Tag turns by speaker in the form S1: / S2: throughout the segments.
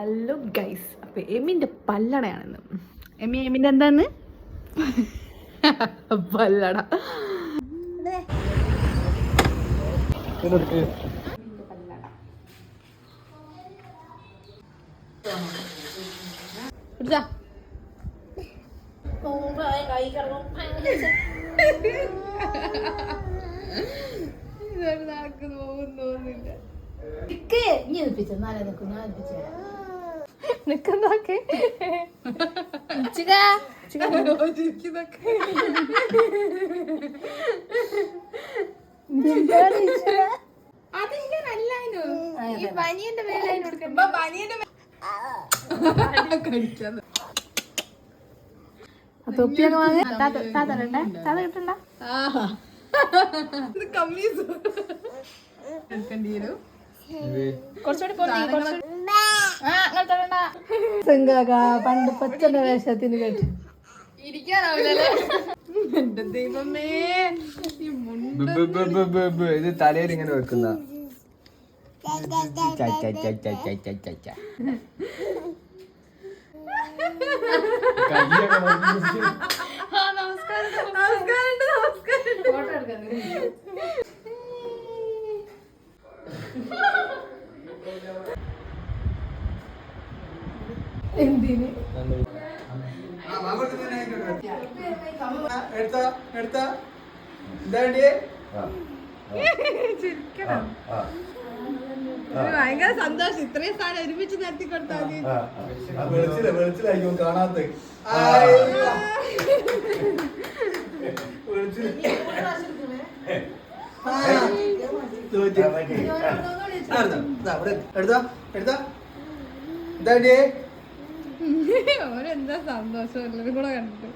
S1: Hello guys, അപ്പൊ എമിന്റെ പല്ലടയാണെന്ന്. എമിന്റെ എന്താന്ന് പല്ലട. തൊപ്പിയൊക്കെ വാങ്ങ താത്ത കിട്ടണ്ട. പണ്ട് പച്ചന്റെ വേഷത്തിന് കേട്ടു ഇരിക്കാനാവില്ലല്ലേ. എന്റെ ദൈവമേ,
S2: ഇത് തലയിൽ ഇങ്ങനെ വെക്കുന്ന
S1: എന്തിന് ഭയങ്കര സന്തോഷം. ഇത്രയും സാധനം ഒരുമിച്ച് നിർത്തി കൊടുത്താൽ
S3: വെളിച്ചിലായിരിക്കും കാണാത്ത
S1: ഓരെന്താ സന്തോഷം എല്ലാവരും കൂടെ കണ്ടിട്ട്.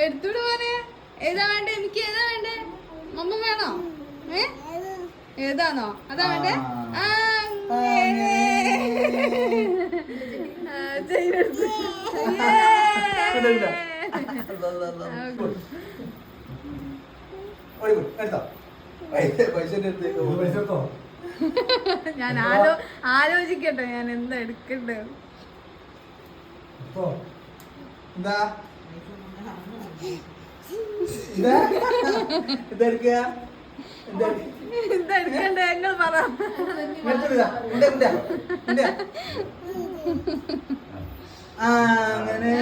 S1: എടുത്തൂടെ പോനെ. ഏതാ വേണ്ടേ? എനിക്ക് ഏതാ വേണ്ടേ? മമ്മ വേണോ? ഏതാണോ? അതാ വേണ്ടേ? ഞാൻ ആലോചിക്കട്ടെ ഞാൻ എന്താ എടുക്കണ്ടേ.
S3: എന്താ ഇതെടുക്കുക
S1: ഇതെടുക്കണ്ടേ? ഞങ്ങൾ പറ.
S3: അങ്ങനെ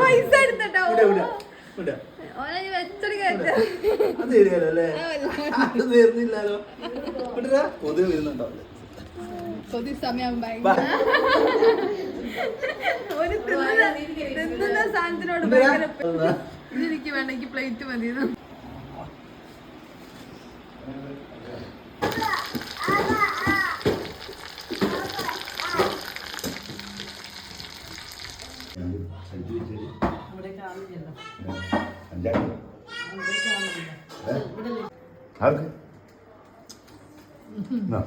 S1: പൈസ എടുത്തോ
S3: അത് ശരിയല്ലേ? അത് തീർന്നില്ലല്ലോ. കൊതുക് വരുന്നുണ്ടാവില്ല.
S1: കൊതി സമയം ഒരു തിന്നുന്ന സാധനത്തിനോട് എനിക്ക് വേണ്ട, എനിക്ക് പ്ലേറ്റ് മതി.
S3: Okay. No.